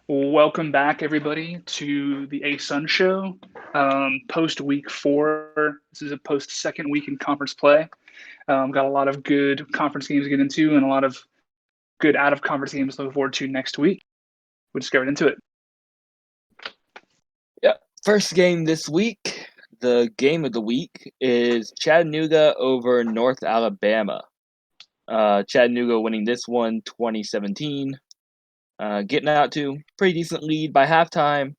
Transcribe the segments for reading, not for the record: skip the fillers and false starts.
Welcome back, everybody, to the A-Sun Show. Post week 4. This is a post second week in conference play. Got a lot of good conference games to get into and a lot of good out of conference games to look forward to next week. We'll just get right into it. Yeah. First game this week, the game of the week is Chattanooga over North Alabama. Chattanooga winning this one 2017. Getting out to pretty decent lead by halftime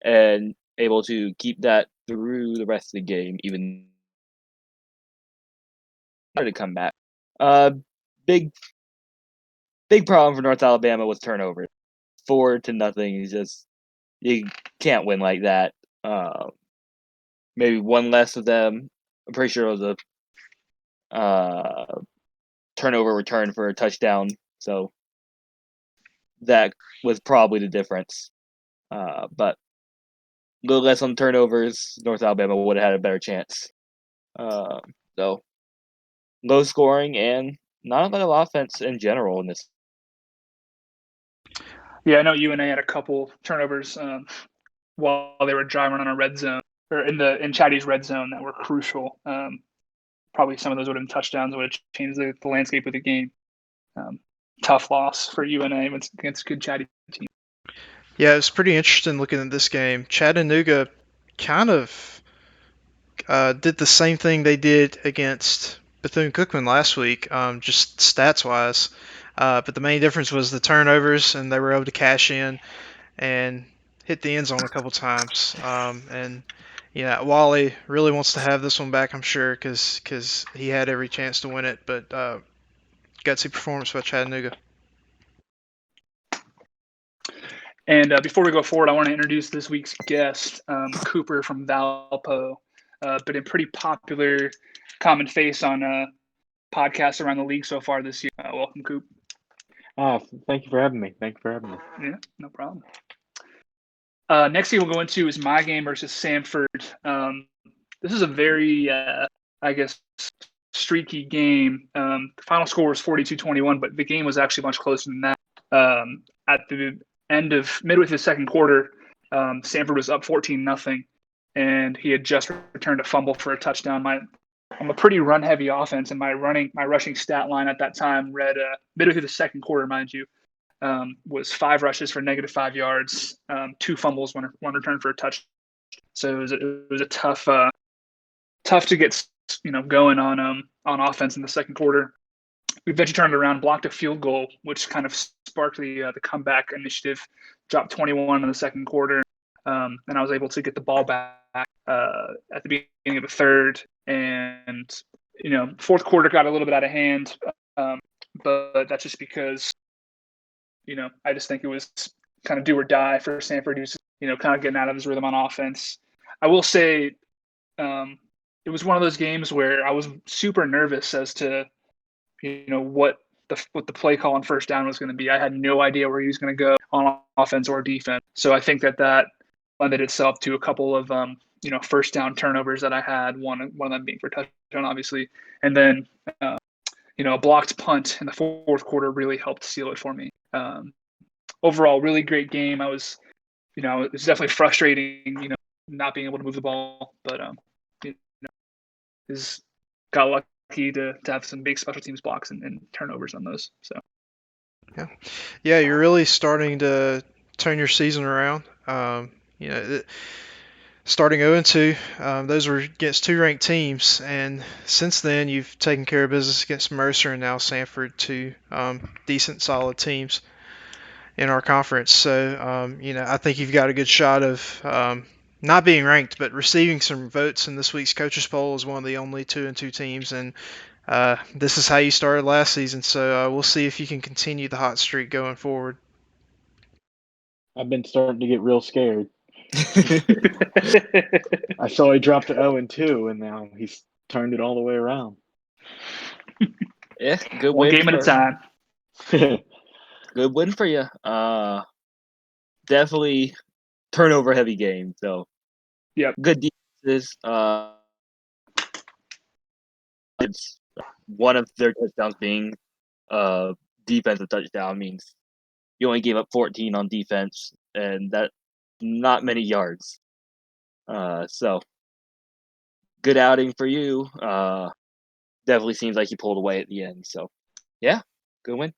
and able to keep that through the rest of the game, even to come back. Big problem for North Alabama with turnovers. 4-0. You can't win like that. Maybe one less of them. I'm pretty sure it was a turnover return for a touchdown. So that was probably the difference. But a little less on turnovers, North Alabama would have had a better chance. So low scoring and not a lot of offense in general in this. Yeah, I know UNA had a couple turnovers while they were driving on a red zone or in Chatty's red zone that were crucial. Probably some of those would have been touchdowns, would have changed the landscape of the game. Tough loss for UNA against a good Chatty team. Yeah, it was pretty interesting looking at this game. Chattanooga kind of did the same thing they did against Bethune-Cookman last week, just stats-wise. But the main difference was the turnovers, and they were able to cash in and hit the end zone a couple times. And yeah, Wally really wants to have this one back, I'm sure, because he had every chance to win it. But gutsy performance by Chattanooga. And before we go forward, I want to introduce this week's guest, Cooper from Valpo, been a pretty popular common face on podcasts around the league so far this year. Welcome, Coop. Thank you for having me. Yeah, no problem. Next game we'll go into is my game versus Samford. This is a very, I guess, streaky game. The final score was 42-21, but the game was actually much closer than that. At the midway through the second quarter, Samford was up 14-0, and he had just returned a fumble for a touchdown. I'm a pretty run-heavy offense, and my rushing stat line at that time read midway through the second quarter, mind you, was 5 rushes for -5 yards, 2 fumbles, one return for a touch. So it was a tough to get going on offense in the second quarter. We eventually turned it around, blocked a field goal, which kind of sparked the comeback initiative. Dropped 21 in the second quarter, and I was able to get the ball back at the beginning of the third. And fourth quarter got a little bit out of hand, but that's just because I just think it was kind of do or die for Samford. He was kind of getting out of his rhythm on offense. I will say it was one of those games where I was super nervous as to what the play call on first down was going to be. I had no idea where he was going to go on offense or defense. So I think that lended itself to a couple of first down turnovers that I had. One of them being for touchdown, obviously, and then a blocked punt in the fourth quarter really helped seal it for me. Overall, really great game. It was definitely frustrating, not being able to move the ball, but got lucky to have some big special teams blocks and turnovers on those. So Yeah, you're really starting to turn your season around. Starting 0-2, those were against 2 ranked teams, and since then you've taken care of business against Mercer and now Samford, 2 decent, solid teams in our conference. So, I think you've got a good shot of not being ranked, but receiving some votes in this week's coaches poll as one of the only 2-2 teams. And this is how you started last season, so we'll see if you can continue the hot streak going forward. I've been starting to get real scared. I saw he dropped to 0-2, and now he's turned it all the way around. Yeah, good one win game at a time. Good win for you. Definitely turnover heavy game. So Yep. Good defenses. It's one of their touchdowns being defensive touchdown means you only gave up 14 on defense, and that not many yards. So good outing for you. Definitely seems like you pulled away at the end. So yeah, good win.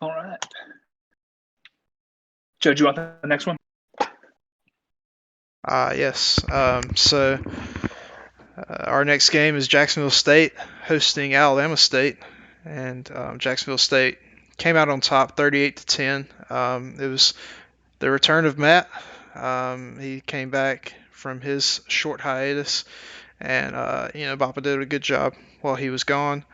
All right. Joe, do you want the next one? Yes. So our next game is Jacksonville State hosting Alabama State, and Jacksonville State came out on top, 38-10. It was the return of Matt. He came back from his short hiatus, and Bapa did a good job while he was gone.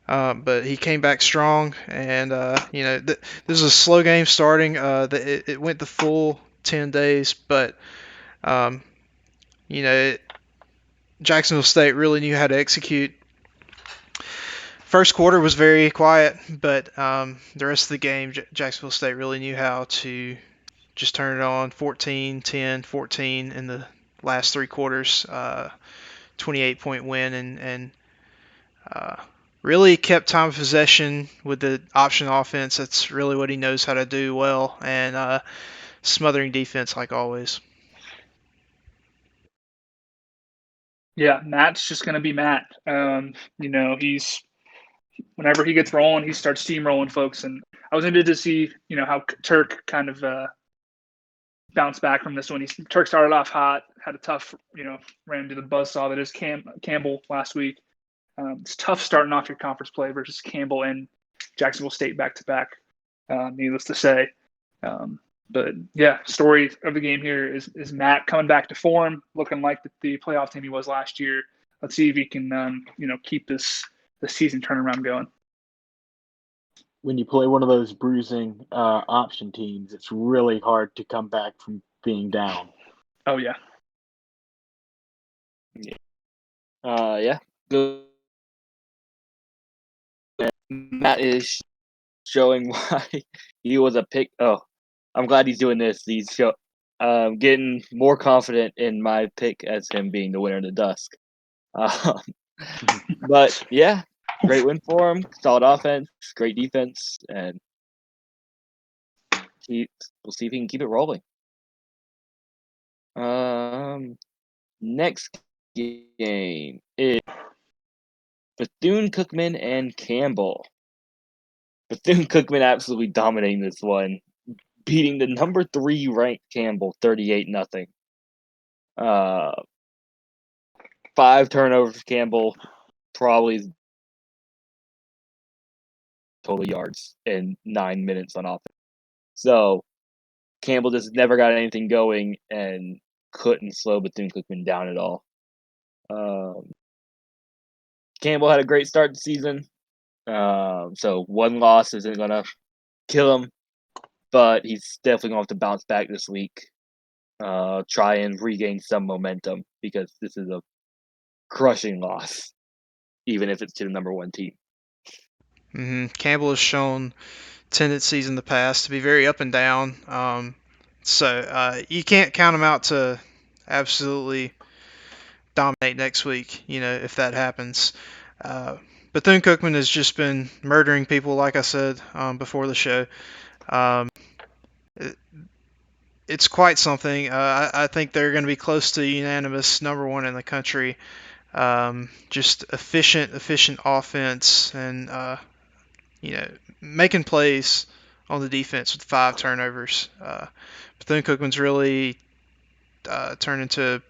But he came back strong, and this is a slow game starting. It went the full 10 days, but um, Jacksonville State really knew how to execute. First quarter was very quiet, but the rest of the game, Jacksonville State really knew how to just turn it on. 14, 10, 14 in the last three quarters. 28-point win, and really kept time of possession with the option offense. That's really what he knows how to do well, and smothering defense like always. Yeah, Matt's just going to be Matt. He's whenever he gets rolling, he starts steamrolling folks. And I was interested to see, how Turk kind of bounced back from this one. Turk started off hot, had a tough, ran into the buzzsaw that is Campbell last week. It's tough starting off your conference play versus Campbell and Jacksonville State back to back. Needless to say. But yeah, story of the game here is Matt coming back to form, looking like the playoff team he was last year. Let's see if he can, keep the season turnaround going. When you play one of those bruising option teams, it's really hard to come back from being down. Oh yeah. Yeah. Good. Matt is showing why he was a pick. Oh, I'm glad he's doing this. He's getting more confident in my pick as him being the winner of the Dusk. But yeah, great win for him. Solid offense, great defense, and we'll see if he can keep it rolling. Next game is Bethune-Cookman and Campbell. Bethune-Cookman absolutely dominating this one, beating the number 3 ranked Campbell 38-0. 5 turnovers for Campbell, probably total yards in 9 minutes on offense. So Campbell just never got anything going and couldn't slow Bethune-Cookman down at all. Campbell had a great start to the season. So one loss isn't going to kill him, but he's definitely going to have to bounce back this week. Try and regain some momentum because this is a crushing loss, even if it's to the number 1 team. Campbell has shown tendencies in the past to be very up and down. So you can't count him out to absolutely dominate next week, if that happens. Bethune-Cookman has just been murdering people, like I said before the show. It's quite something. I think they're going to be close to unanimous number 1 in the country. Just efficient offense, and making plays on the defense with 5 turnovers. Bethune-Cookman's really turned into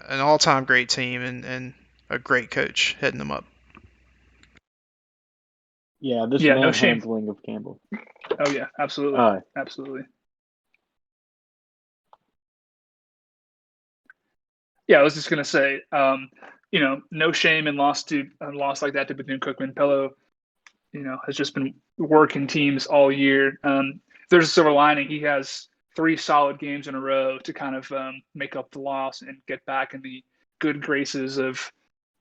an all-time great team and a great coach heading them up. Yeah, this Yeah, no shame. manhandling of Campbell. Oh yeah, absolutely, absolutely. Yeah, I was just gonna say, no shame in loss like that to Bethune-Cookman. Pello, has just been working teams all year. There's a silver lining. He has 3 solid games in a row to kind of make up the loss and get back in the good graces of,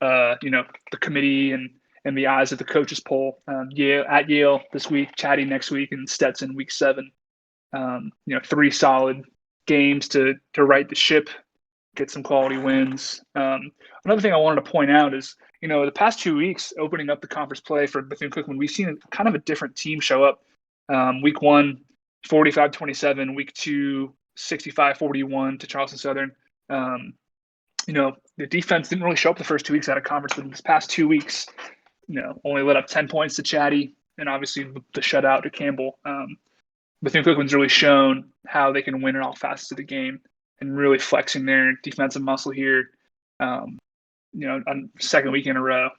the committee and the eyes of the coaches poll. At Yale this week, Chatty next week, and Stetson week 7. 3 solid games to right the ship, get some quality wins. Another thing I wanted to point out is, the past 2 weeks, opening up the conference play for Bethune-Cookman, we've seen kind of a different team show up. Week 1, 45-27. Week 2, 65-41 to Charleston Southern. The defense didn't really show up the first 2 weeks out of conference, but in this past 2 weeks, only let up 10 points to Chatty, and obviously the shutout to Campbell. Bethune-Cookman's really shown how they can win in all facets of the game and really flexing their defensive muscle here. On second week in a row.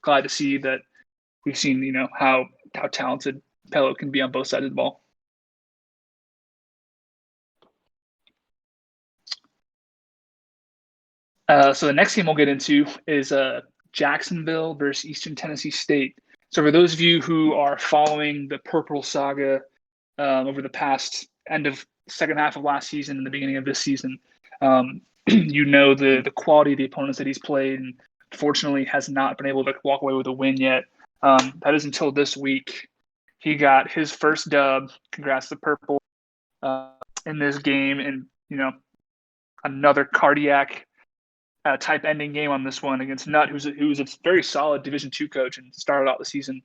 Glad to see that we've seen, how talented Pello can be on both sides of the ball. So the next game we'll get into is Jacksonville versus Eastern Tennessee State. So for those of you who are following the Purple saga over the past end of second half of last season and the beginning of this season, the quality of the opponents that he's played, and fortunately has not been able to walk away with a win yet. That is until this week. He got his first dub. Congrats to Purple in this game, and another cardiac type ending game on this one against Nutt, who's a very solid Division II coach and started out the season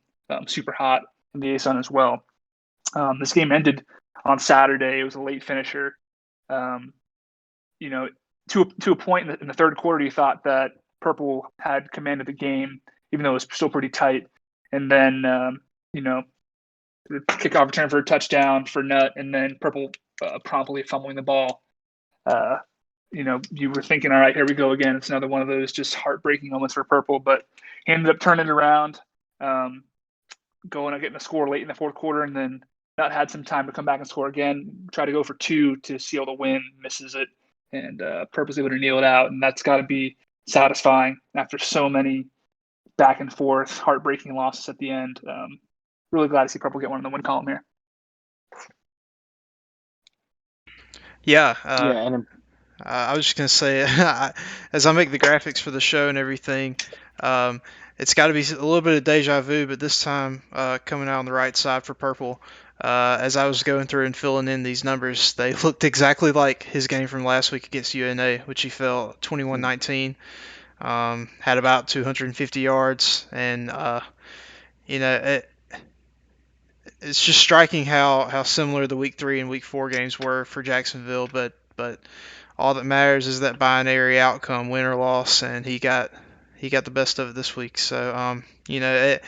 super hot in the ASUN as well. This game ended on Saturday. It was a late finisher. To a point in the third quarter, you thought that Purple had commanded the game, even though it was still pretty tight. And then, the kickoff return for a touchdown for Nutt, and then Purple promptly fumbling the ball. You were thinking, all right, here we go again. It's another one of those just heartbreaking moments for Purple, but he ended up turning it around, going and getting a score late in the fourth quarter, and then Nutt had some time to come back and score again, try to go for 2 to seal the win, misses it, and Purple's able to kneel it out, and that's got to be satisfying after so many back and forth, heartbreaking losses at the end. Really glad to see Purple get one in the win column here. Yeah. And I was just going to say, as I make the graphics for the show and everything, it's got to be a little bit of deja vu, but this time coming out on the right side for Purple. As I was going through and filling in these numbers, they looked exactly like his game from last week against UNA, which he fell 21-19, had about 250 yards, and it's just striking how similar the week 3 and week 4 games were for Jacksonville, but all that matters is that binary outcome, win or loss, and he got the best of it this week. So it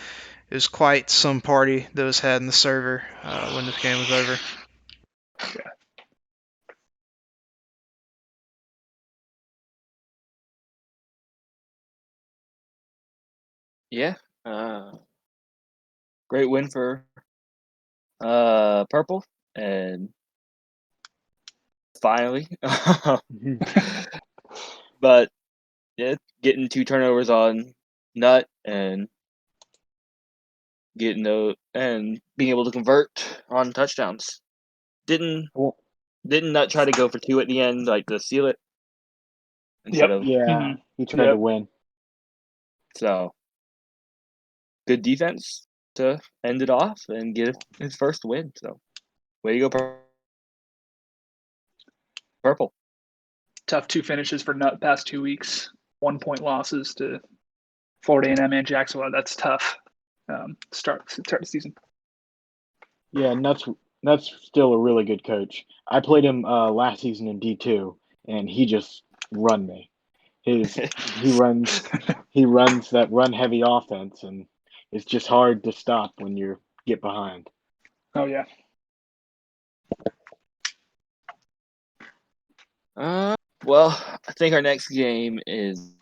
was quite some party that was had in the server when this game was over. Yeah. Great win for Purple, and finally, but yeah, getting 2 turnovers on Nutt and being able to convert on touchdowns. Didn't Nutt try to go for 2 at the end, like to seal it? Instead of he tried to win. So good defense to end it off and get his first win. So way to go, Purple. Tough 2 finishes for Nutt past 2 weeks. 1-point losses to Florida A&M and Jacksonville. That's tough. Start the season. Yeah, Nutt's still a really good coach. I played him last season in D2, and he just run me. He runs that run heavy offense, and it's just hard to stop when you get behind. Oh yeah. Well, I think our next game is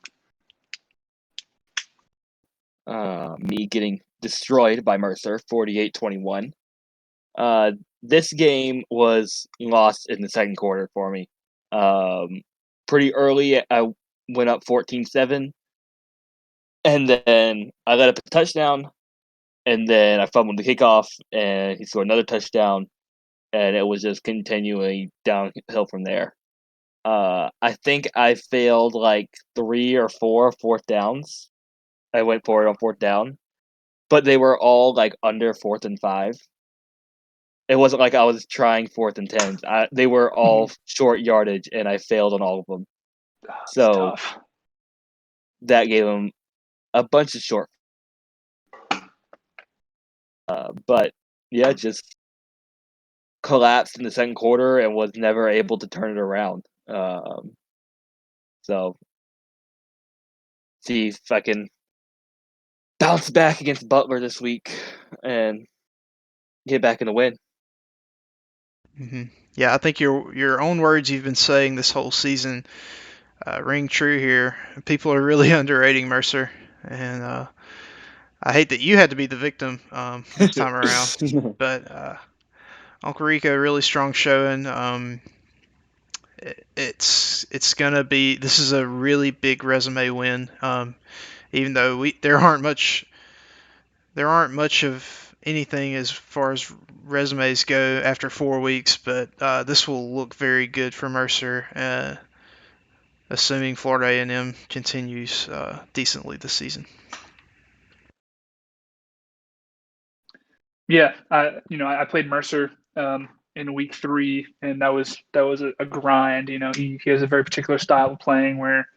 me getting destroyed by Mercer, 48-21. This game was lost in the second quarter for me. Pretty early, I went up 14-7, and then I let up a touchdown, and then I fumbled the kickoff, and he scored another touchdown, and it was just continually downhill from there. I think I failed like 3 or 4 fourth downs. I went for it on 4th down, but they were all like under 4th and 5. It wasn't like I was trying 4th and 10s. They were all short yardage, and I failed on all of them. That's So tough. that gave them a bunch of short. But yeah, just collapsed in the second quarter and was never able to turn it around. So see if I can bounce back against Butler this week and get back in the win. Hmm. Yeah, I think your own words you've been saying this whole season ring true here. People are really underrating Mercer, and I hate that you had to be the victim this time around. But Uncle Rico, really strong showing. It's gonna be. This is a really big resume win. Even though there aren't much of anything as far as resumes go after 4 weeks, but this will look very good for Mercer, assuming Florida A&M continues decently this season. Yeah, I played Mercer in week 3, and that was a grind. He has a very particular style of playing where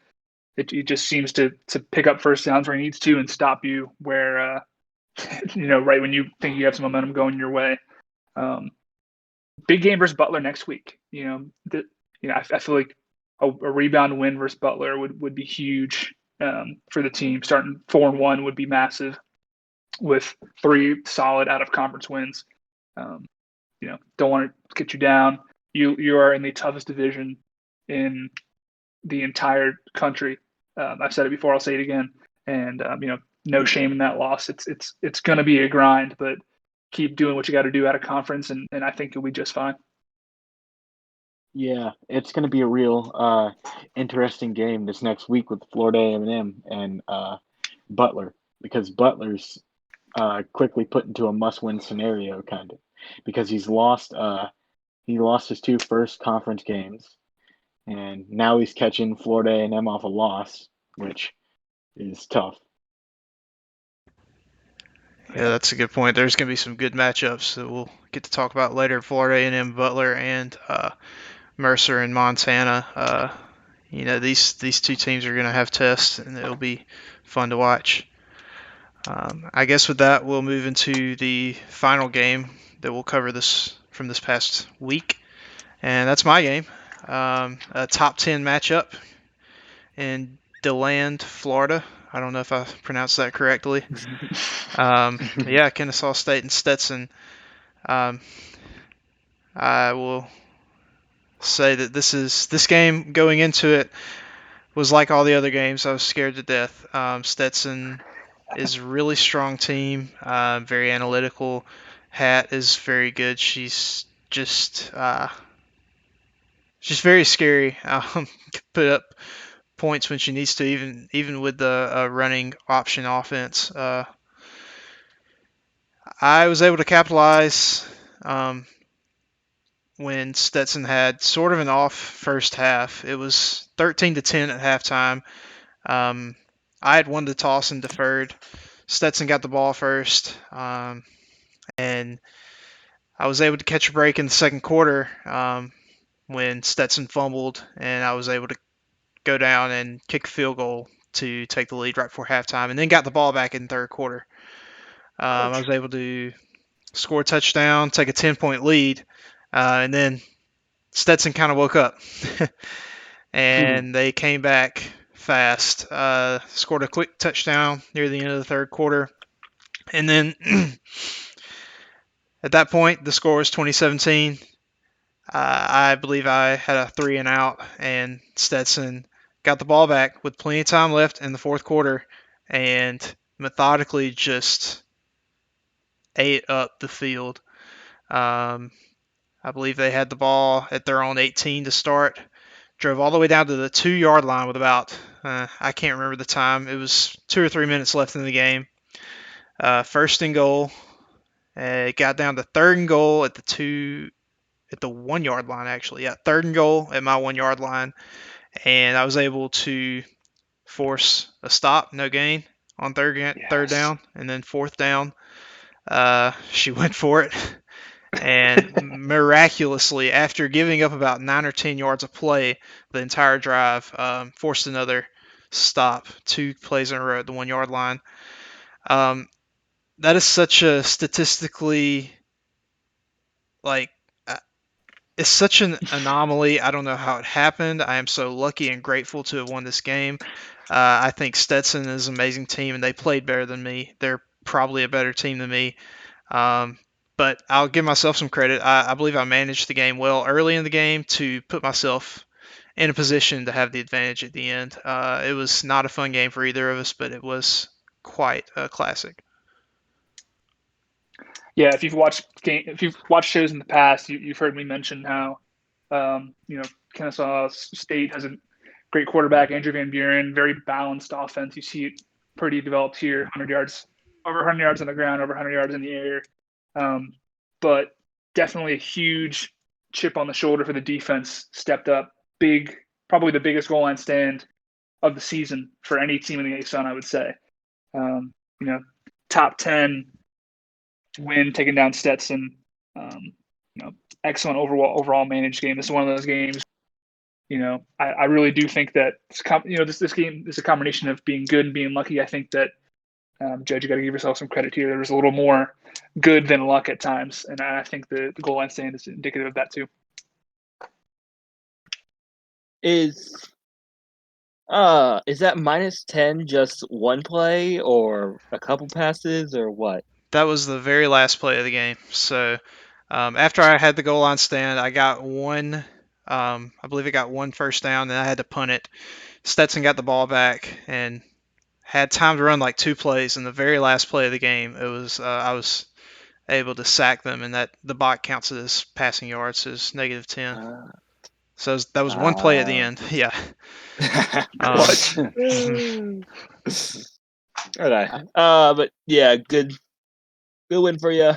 it just seems to pick up first downs where he needs to and stop you where right when you think you have some momentum going your way. Big game versus Butler next week. I feel like a rebound win versus Butler would be huge for the team. Starting 4-1 would be massive with 3 solid out of conference wins. Don't want to get you down. You are in the toughest division in the entire country. I've said it before. I'll say it again. And no shame in that loss. It's going to be a grind, but keep doing what you got to do out of conference, and I think you'll be just fine. Yeah, it's going to be a real interesting game this next week with Florida A&M and Butler, because Butler's quickly put into a must-win scenario, kind of, because he lost his 2 first conference games, and now he's catching Florida A&M off a loss, which is tough. Yeah, that's a good point. There's going to be some good matchups that we'll get to talk about later. Florida A&M, Butler, and Mercer and Montana. These 2 teams are going to have tests, and it'll be fun to watch. I guess with that, we'll move into the final game that we'll cover from this past week, and that's my game. A top 10 matchup in DeLand, Florida. I don't know if I pronounced that correctly. Yeah, Kennesaw State and Stetson. I will say that this game going into it was like all the other games. I was scared to death. Stetson is a really strong team, very analytical. Hat is very good. She's very scary. Put up points when she needs to, even with the running option offense. I was able to capitalize when Stetson had sort of an off first half. It was 13-10 at halftime. I had won the toss and deferred. Stetson got the ball first, and I was able to catch a break in the second quarter when Stetson fumbled, and I was able to go down and kick a field goal to take the lead right before halftime, and then got the ball back in the third quarter. I was able to score a touchdown, take a 10-point lead, and then Stetson kind of woke up, and they came back fast. Scored a quick touchdown near the end of the third quarter, and then at that point, the score was 2017. I believe I had a 3 and out, and Stetson got the ball back with plenty of time left in the fourth quarter, and methodically just ate up the field. I believe they had the ball at their own 18 to start. Drove all the way down to the 2-yard line with about, I can't remember the time. It was 2 or 3 minutes left in the game. First and goal. It got down to third and goal at the 1-yard line, actually. Yeah, third and goal at my 1-yard line. And I was able to force a stop, no gain on third down. And then fourth down, she went for it. And miraculously, after giving up about 9 or 10 yards of play the entire drive, forced another stop 2 plays in a row at the 1-yard line. That is such a statistically, like, it's such an anomaly. I don't know how it happened. I am so lucky and grateful to have won this game. I think Stetson is an amazing team, and they played better than me. They're probably a better team than me. But I'll give myself some credit. I believe I managed the game well early in the game to put myself in a position to have the advantage at the end. It was not a fun game for either of us, but it was quite a classic. Yeah, if you've watched shows in the past, you've heard me mention how, Kennesaw State has a great quarterback, Andrew Van Buren, very balanced offense. You see it pretty developed here, 100 yards, over 100 yards on the ground, over 100 yards in the air. But definitely a huge chip on the shoulder for the defense. Stepped up, big, probably the biggest goal line stand of the season for any team in the ASUN, I would say. Top 10 win, taking down Stetson. Excellent overall managed game. This is one of those games. I really do think that this game is a combination of being good and being lucky. I think that Judge, you got to give yourself some credit here. There was a little more good than luck at times, and I think the goal line stand is indicative of that too. Is that -10 just one play or a couple passes or what? That was the very last play of the game. So after I had the goal line stand, I got one. I believe I got one first down, and I had to punt it. Stetson got the ball back and had time to run like 2 plays. In the very last play of the game, it was I was able to sack them, and that the bot counts it as passing yards, as -10. So that was one play at the end. Yeah. Alright. But yeah, good win for you.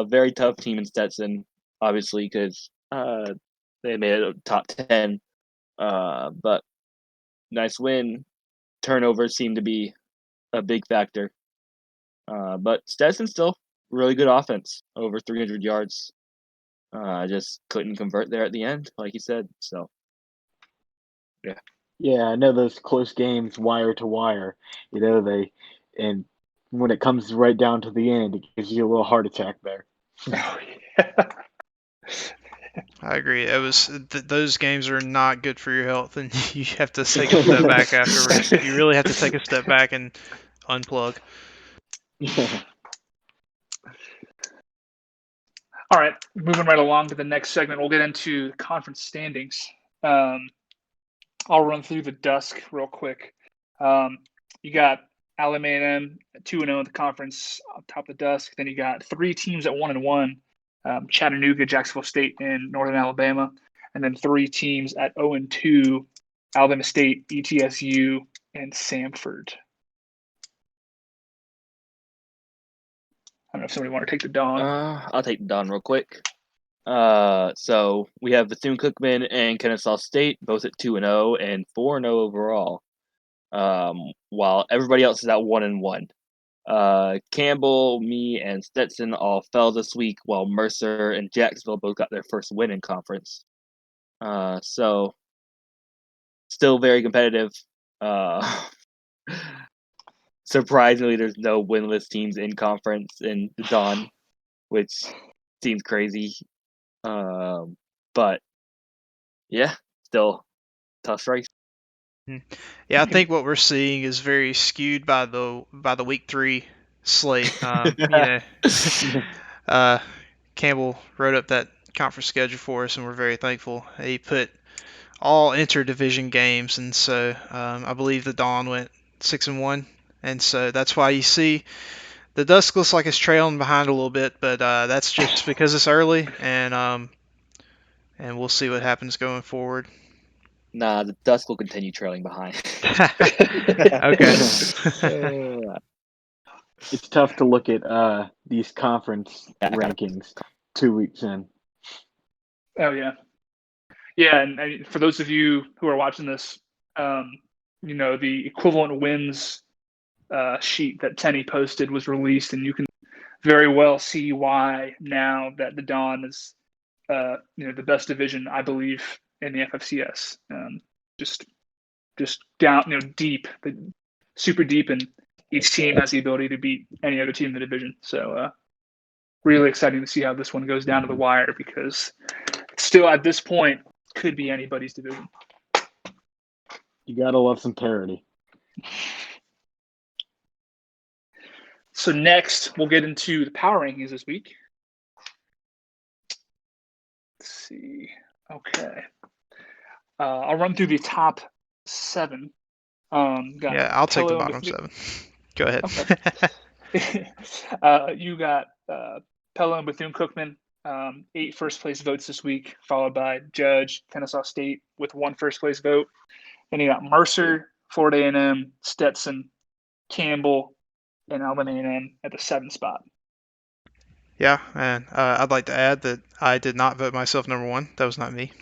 Very tough team in Stetson, obviously, because they made it top 10. But nice win. Turnovers seem to be a big factor. But Stetson still really good offense, over 300 yards. Just couldn't convert there at the end, like you said. So, yeah. Yeah, I know those close games, wire to wire. And when it comes right down to the end, it gives you a little heart attack there. Oh, yeah. I agree. It was those games are not good for your health, and you have to take a step back afterwards. You really have to take a step back and unplug. All right, moving right along to the next segment, we'll get into conference standings. I'll run through the Dusk real quick. You got Alabama A&M 2-0 in the conference on top of the Dusk. Then you got 3 teams at 1-1. Chattanooga, Jacksonville State, and Northern Alabama, and then 3 teams at 0-2, Alabama State, ETSU, and Samford. I don't know if somebody want to take the Dawn. I'll take the Dawn real quick. So we have Bethune-Cookman and Kennesaw State both at 2-0 and 4-0 overall. While everybody else is at 1-1. Campbell, me, and Stetson all fell this week, while Mercer and Jacksonville both got their first win in conference. So still very competitive. Surprisingly, there's no winless teams in conference in the Dawn, which seems crazy. But yeah, still tough race. Yeah, I think what we're seeing is very skewed by the week 3 slate. Campbell wrote up that conference schedule for us, and we're very thankful. He put all inter-division games, and so I believe the Dawn went 6-1, and so that's why you see the Dusk looks like it's trailing behind a little bit, but that's just because it's early, and we'll see what happens going forward. Nah, the Dusk will continue trailing behind. Okay. It's tough to look at these conference rankings 2 weeks in. Oh, yeah. Yeah, and for those of you who are watching this, the equivalent wins sheet that Tenny posted was released, and you can very well see why now that the Dawn is, the best division, I believe, in the FFCS. Just just down, deep, super deep, and each team has the ability to beat any other team in the division. So really exciting to see how this one goes down to the wire, because still at this point could be anybody's division. You gotta love some parity. So next, we'll get into the power rankings this week. Let's see. Okay. I'll run through the top 7. Yeah, I'll take the bottom 7. Go ahead. Okay. You got Pella and Bethune-Cookman, 8 first-place votes this week, followed by Judge, Kennesaw State with 1 first-place vote. Then you got Mercer, Florida A&M, Stetson, Campbell, and Alabama A&M at the 7th spot. Yeah, and I'd like to add that I did not vote myself number 1. That was not me.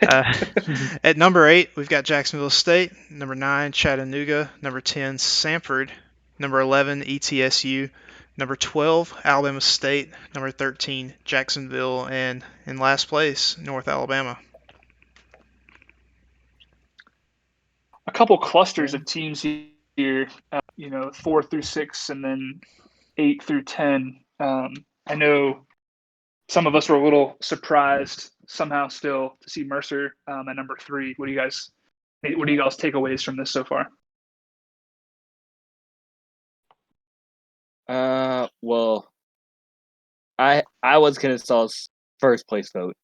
At number 8, we've got Jacksonville State. Number 9, Chattanooga. Number 10, Samford. Number 11, ETSU. Number 12, Alabama State. Number 13, Jacksonville. And in last place, North Alabama. A couple clusters of teams here, 4 through 6, and then 8 through 10. I know some of us were a little surprised somehow still to see Mercer at number 3. What do you guys takeaways from this so far? Well, I was Kennesaw's first place vote,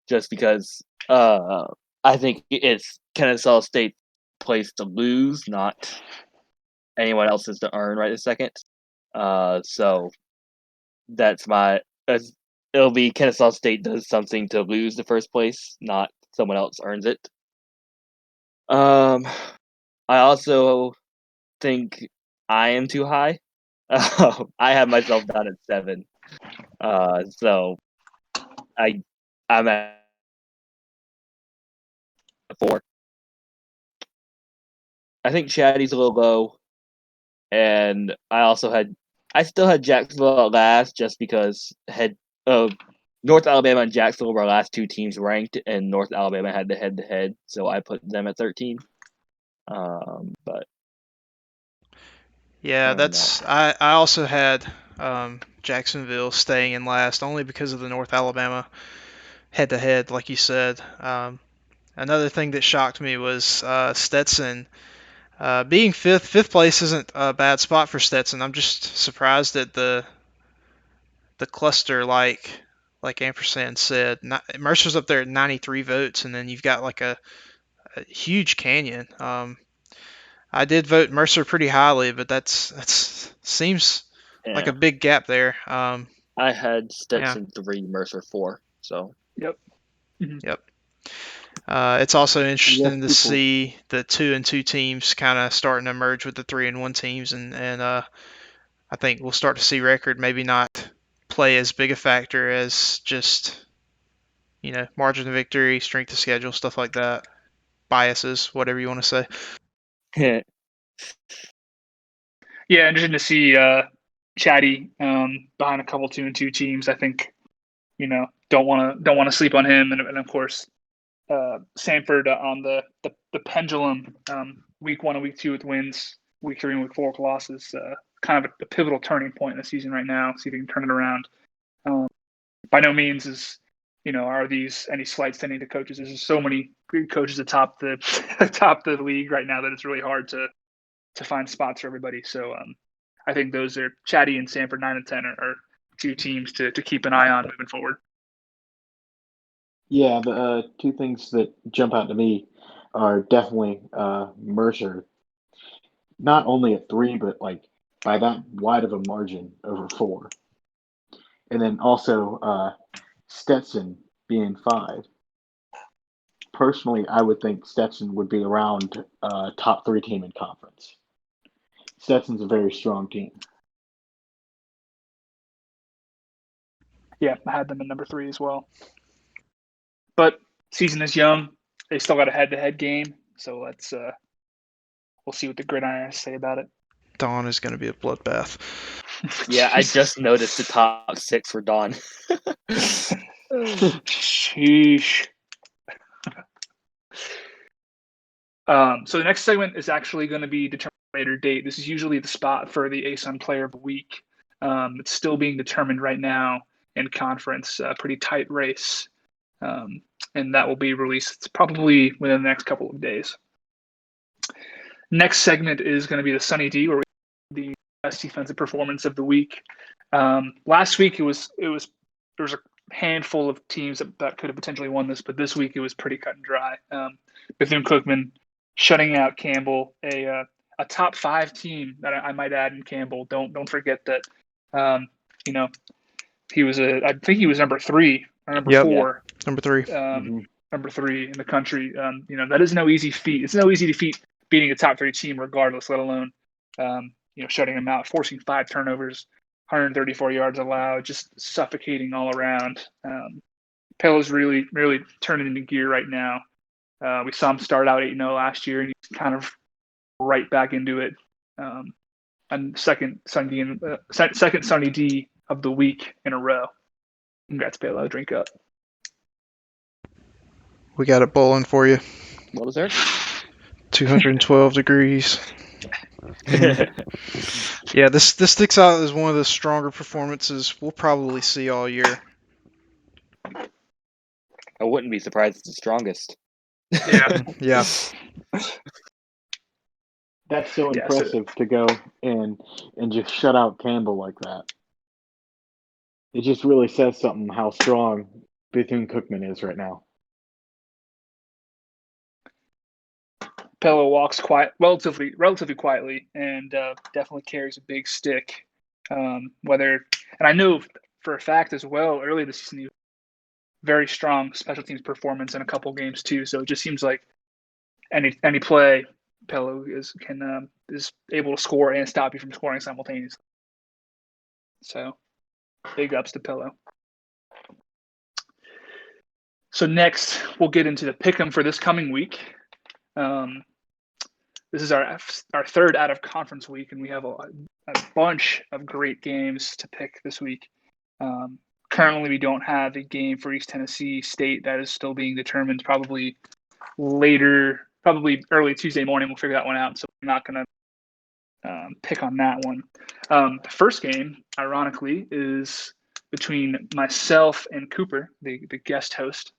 just because I think it's Kennesaw State's place to lose, not anyone else's to earn right this second. So it'll be Kennesaw State does something to lose the first place, not someone else earns it. I also think I am too high. I have myself down at 7. So I'm at 4. I think Chatty's a little low, and I still had Jacksonville at last, just because North Alabama and Jacksonville were our last 2 teams ranked, and North Alabama had the head-to-head, so I put them at 13. But yeah, I also had Jacksonville staying in last, only because of the North Alabama head-to-head, like you said. Another thing that shocked me was Stetson being 5th. 5th place isn't a bad spot for Stetson. I'm just surprised at the cluster, like Ampersand said. Mercer's up there at 93 votes, and then you've got like a huge canyon. I did vote Mercer pretty highly, but that's seems like a big gap there. I had Stetson 3, Mercer 4. So Yep. Mm-hmm. Yep. It's also interesting to see the 2-2 teams kind of starting to merge with the 3-1 teams, and I think we'll start to see record maybe not play as big a factor as just margin of victory, strength of schedule, stuff like that, biases, whatever you want to say. Yeah, interesting to see Chatty behind a couple 2-2 teams. I think don't want to sleep on him, and of course Samford on the pendulum, week 1 and week 2 with wins, week 3 and week 4 with losses. Kind of a pivotal turning point in the season right now. See if he can turn it around. By no means are these any slights to any of the coaches. There's just so many good coaches atop the league right now that it's really hard to find spots for everybody. So I think those are Chatty and Samford 9 and 10 are 2 teams to keep an eye on moving forward. Yeah, the 2 things that jump out to me are definitely Mercer, not only at 3, but like by that wide of a margin over 4. And then also Stetson being 5. Personally, I would think Stetson would be around top 3 team in conference. Stetson's a very strong team. Yeah, I had them at number 3 as well. But season is young. They still got a head-to-head game, so we'll see what the Gridiron has to say about it. Dawn is going to be a bloodbath. Yeah, I just noticed the top 6 for Dawn. Sheesh. So the next segment is actually going to be determined later date. This is usually the spot for the ASUN Player of the Week. It's still being determined right now in conference, a pretty tight race. And that will be released probably within the next couple of days. Next segment is going to be the Sunny D, where we have the best defensive performance of the week. Last week there was a handful of teams that could have potentially won this, but this week it was pretty cut and dry. Bethune-Cookman shutting out Campbell, a top 5 team that I might add in Campbell. Don't forget that. He was I think he was number 3 or number 4. Number 3. Number 3 in the country. That is no easy feat. It's no easy defeat beating a top 3 team regardless, let alone shutting them out, forcing 5 turnovers, 134 yards allowed, just suffocating all around. Pelo's really, really turning into gear right now. We saw him start out 8-0 last year, and he's kind of right back into it. And second Sunny D of the week in a row. Congrats, Pelo. Drink up. We got it bowling for you. What was there? 212 degrees. Yeah, this sticks out as one of the stronger performances we'll probably see all year. I wouldn't be surprised it's the strongest. Yeah. That's so impressive to go and just shut out Campbell like that. It just really says something how strong Bethune-Cookman is right now. Pelo walks relatively quietly, and definitely carries a big stick. And I know for a fact as well, early this season, he was very strong special teams performance in a couple games too. So it just seems like any play, Pelo is able to score and stop you from scoring simultaneously. So big ups to Pelo. So next, we'll get into the pick'em for this coming week. This is our third out of conference week, and we have a bunch of great games to pick this week. Currently, we don't have a game for East Tennessee State. That is still being determined. Probably early Tuesday morning, we'll figure that one out. So we're not going to pick on that one. The first game, ironically, is between myself and Cooper, the guest host.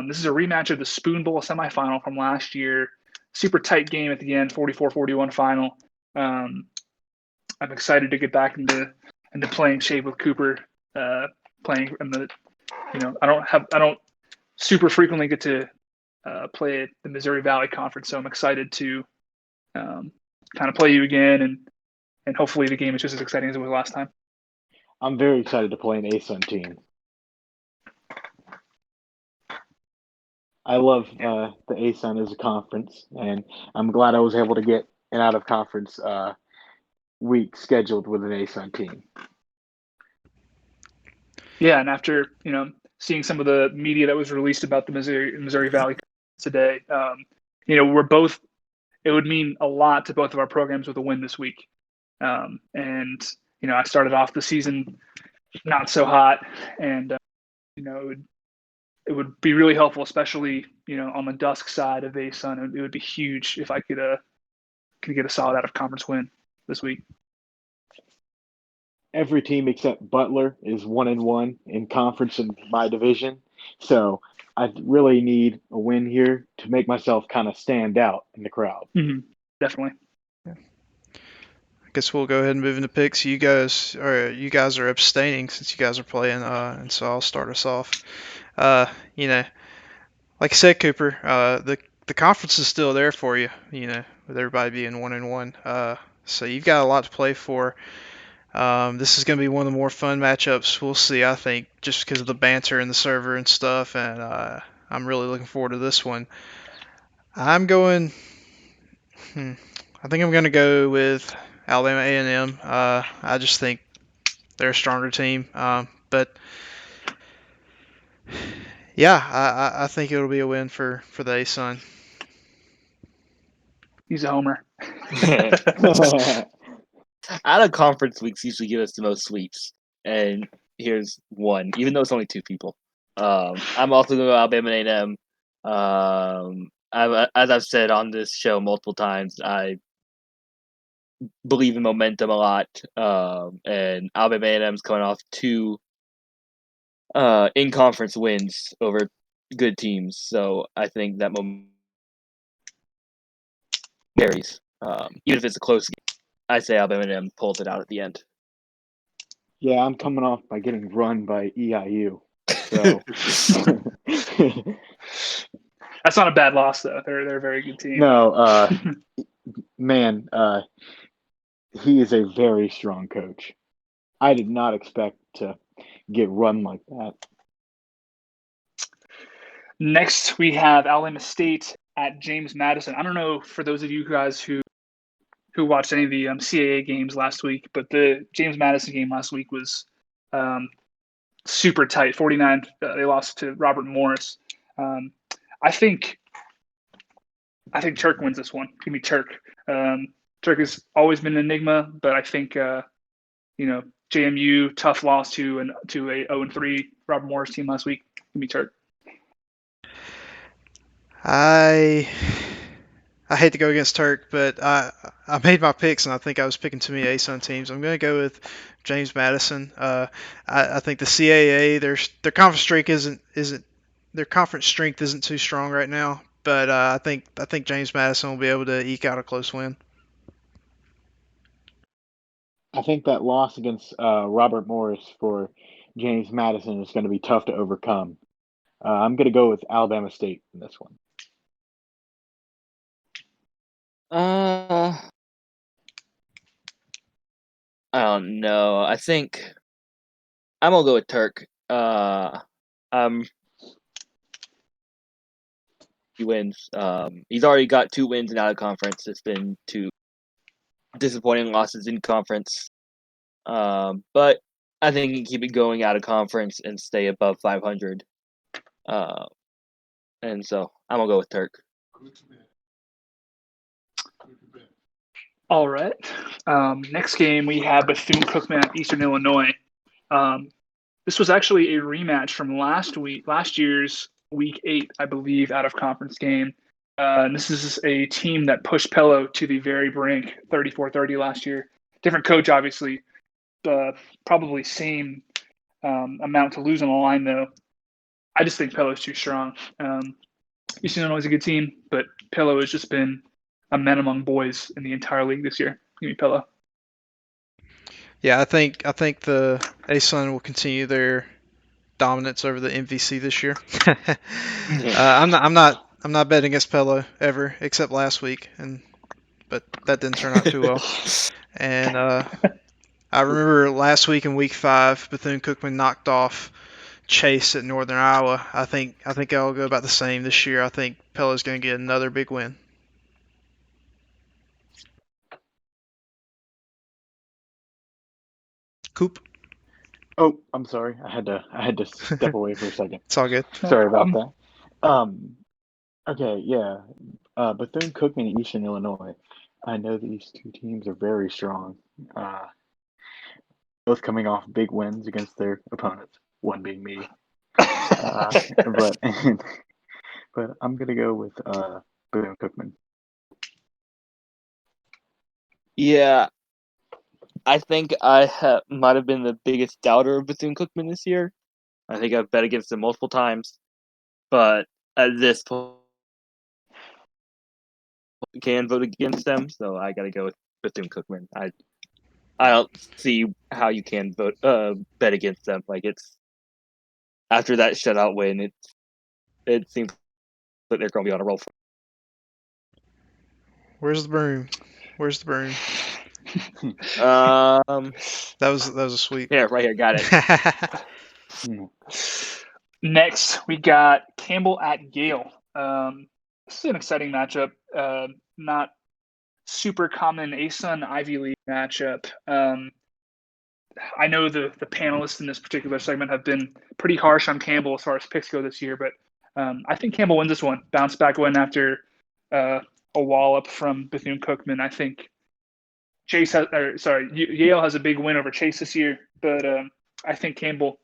This is a rematch of the Spoon Bowl semifinal from last year. Super tight game at the end, 44-41 final. I'm excited to get back into playing shape with Cooper. Playing in the, I don't super frequently get to play at the Missouri Valley Conference, so I'm excited to kind of play you again, and hopefully the game is just as exciting as it was last time. I'm very excited to play an ASUN team. I love the ASUN as a conference, and I'm glad I was able to get an out-of-conference week scheduled with an ASUN team. Yeah, and after seeing some of the media that was released about the Missouri Valley today, it would mean a lot to both of our programs with a win this week. And I started off the season not so hot, and it would be really helpful, especially on the Dusk side of ASUN. It would be huge if I could get a solid out of conference win this week. Every team except Butler is 1-1 in conference in my division, so I really need a win here to make myself kind of stand out in the crowd. Mm-hmm. Definitely. Yeah. I guess we'll go ahead and move into picks. You guys are abstaining since you guys are playing, and so I'll start us off. Like I said, Cooper, the conference is still there for you. With everybody being 1-1, so you've got a lot to play for. This is going to be one of the more fun matchups we'll see, I think, just because of the banter in the server and stuff, and I'm really looking forward to this one. I think I'm going to go with Alabama A&M. I just think they're a stronger team, but yeah, I think it'll be a win for the ASUN. He's a homer. Out of conference weeks usually give us the most sweeps, and here's one, even though it's only 2 people. I'm also going to go Alabama A&M. as I've said on this show multiple times, I believe in momentum a lot. And Alabama A&M's coming off 2 in-conference wins over good teams, so I think that momentum varies. Even if it's a close game, I say Alabama A&M pulls it out at the end. Yeah, I'm coming off by getting run by EIU. So That's not a bad loss though. They're a very good team. no, man, he is a very strong coach. I did not expect to get run like that. Next, we have Alabama State at James Madison. I don't know for those of you guys who watched any of the CAA games last week, but the James Madison game last week was super tight. 49. They lost to Robert Morris. I think Turk wins this one. Give me Turk. Turk has always been an enigma, but I think JMU tough loss to a 0-3 Robert Morris team last week. Give me Turk. I hate to go against Turk, but I made my picks, and I think I was picking too many ASUN teams. I'm going to go with James Madison. I think the CAA their conference strength isn't too strong right now, but I think James Madison will be able to eke out a close win. I think that loss against Robert Morris for James Madison is going to be tough to overcome. I'm going to go with Alabama State in this one. I don't know. I think I'm gonna go with Turk. He wins. He's already got 2 wins in out of conference. It's been 2 disappointing losses in conference. But I think he can keep it going out of conference and stay above 500. And so I'm gonna go with Turk. All right. Next game we have Bethune-Cookman at Eastern Illinois. This was actually a rematch from last year's Week 8, I believe, out of conference game. This is a team that pushed Pello to the very brink, 34-30 last year. Different coach, obviously. Probably same amount to lose on the line, though. I just think Pello's too strong. Eastern Illinois is a good team, but Pello has just been a man among boys in the entire league this year. Give me Pello. Yeah, I think the ASUN will continue their dominance over the MVC this year. I'm not betting against Pello ever, except last week, but that didn't turn out too well. And I remember last week in Week 5, Bethune-Cookman knocked off Chase at Northern Iowa. I think I'll go about the same this year. I think Pello's going to get another big win. Coop. Oh, I'm sorry. I had to step away for a second. It's all good. Sorry about that. Okay, yeah. Bethune-Cookman and Eastern Illinois. I know these 2 teams are very strong. Both coming off big wins against their opponents. One being me. But I'm gonna go with Bethune-Cookman. Yeah, I think I might have been the biggest doubter of Bethune-Cookman this year. I think I've bet against them multiple times, but at this point, I can vote against them, so I got to go with Bethune-Cookman. I don't see how you can bet against them. Like, it's after that shutout win, it seems that they're going to be on a roll. Where's the broom? Where's the broom? That was a sweep. Yeah, right here, got it. Next, we got Campbell at Yale. This is an exciting matchup. Not super common ASUN Ivy League matchup. I know the panelists in this particular segment have been pretty harsh on Campbell as far as picks go this year, but I think Campbell wins this one. Bounce back win after a wallop from Bethune-Cookman. I think Yale has a big win over Chase this year, but I think Campbell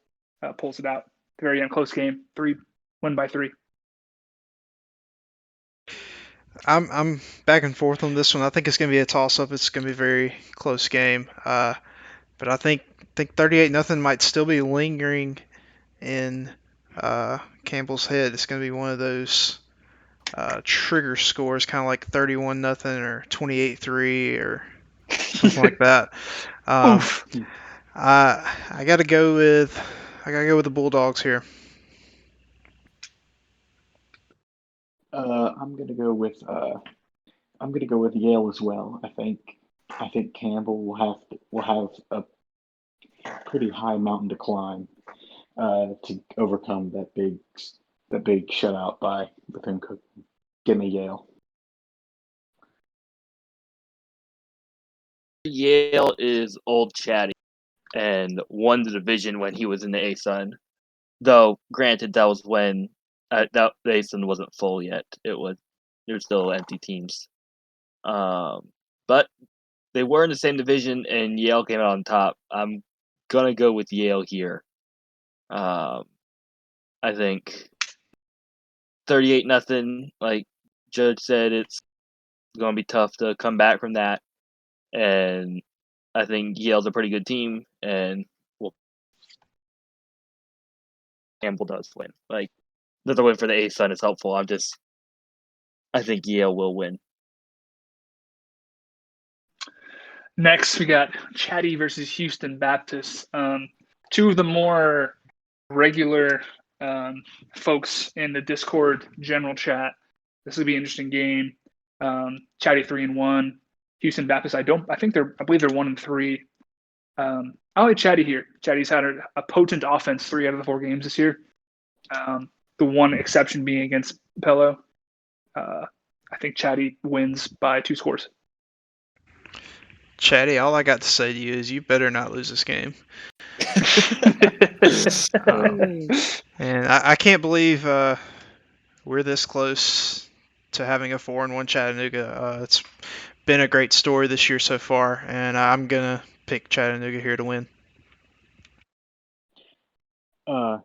pulls it out. Very close game. Win by 3. I'm back and forth on this one. I think it's going to be a toss-up. It's going to be a very close game. But I think 38-0 might still be lingering in Campbell's head. It's going to be one of those trigger scores, kind of like 31-0 or 28-3 or something like that. Oof. I gotta go with the Bulldogs here. I'm gonna go with Yale as well. I think Campbell will have a pretty high mountain to climb to overcome that big shutout by Bethune-Cookman. Give me Yale. Yale is old Chatty and won the division when he was in the ASUN. Though, granted, that was when the ASUN wasn't full yet. There were still empty teams. But they were in the same division, and Yale came out on top. I'm gonna go with Yale here. I think 38-0. Like Judge said, it's gonna be tough to come back from that, and I think Yale's a pretty good team, and Campbell does win. Like the win for the ASUN is helpful. I think Yale will win. Next, we got Chatty versus Houston Baptist. Two of the more regular folks in the Discord general chat. This will be an interesting game. Chatty 3-1. Houston Baptist, I believe they're 1-3. I like Chatty here. Chatty's had a potent offense 3 out of the 4 games this year. The one exception being against Pello. I think Chatty wins by 2 scores. Chatty, all I got to say to you is you better not lose this game. And I can't believe we're this close to having a 4-1 Chattanooga. It's been a great story this year so far, and I'm gonna pick Chattanooga here to win. I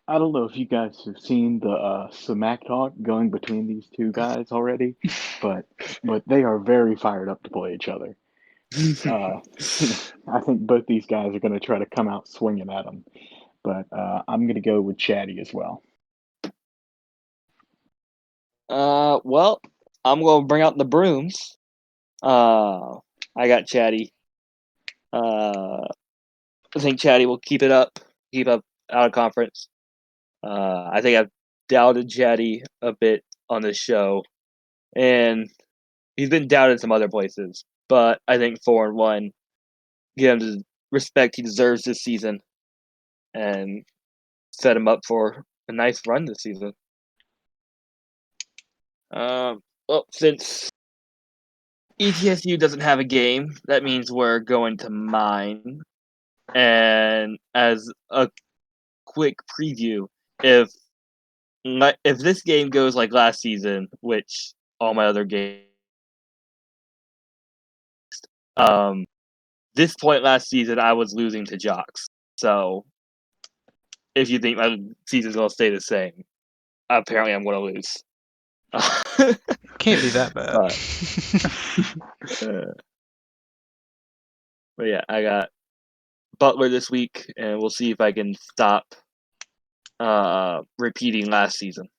don't know if you guys have seen the smack talk going between these two guys already, but they are very fired up to play each other. I think both these guys are going to try to come out swinging at them, but I'm going to go with Chatty as well. Well, I'm going to bring out the brooms. I got Chatty. I think Chatty will keep up out of conference. I think I've doubted Chatty a bit on this show, and he's been doubted some other places. But I think 4-1, give him the respect he deserves this season, and set him up for a nice run this season. Well, since ETSU doesn't have a game, that means we're going to mine. And as a quick preview, if this game goes like last season, which all my other games, this point last season I was losing to Jocks. So if you think my season's gonna stay the same, apparently I'm gonna lose. Can't be that bad. But yeah, I got Butler this week, and we'll see if I can stop repeating last season.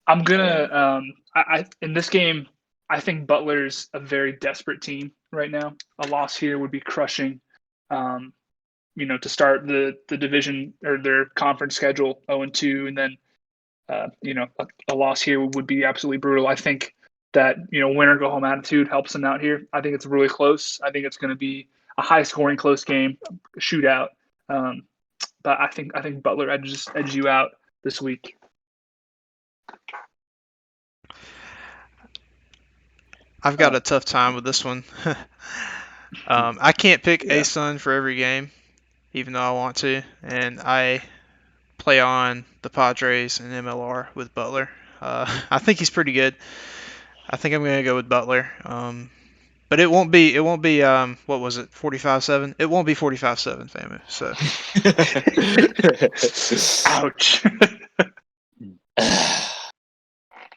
I'm gonna I in this game, I think Butler's a very desperate team right now. A loss here would be crushing. To start the division or their conference schedule 0-2, and then a loss here would be absolutely brutal. I think that win or go home attitude helps them out here. I think it's really close. I think it's going to be a high scoring, close game, shootout. But I think Butler edges you out this week. I've got a tough time with this one. I can't pick ASUN for every game, even though I want to, and I play on the Padres and MLR with Butler. I think he's pretty good. I think I'm going to go with Butler. But it won't be what was it, 45-7? It won't be 45-7, Famu. So Ouch.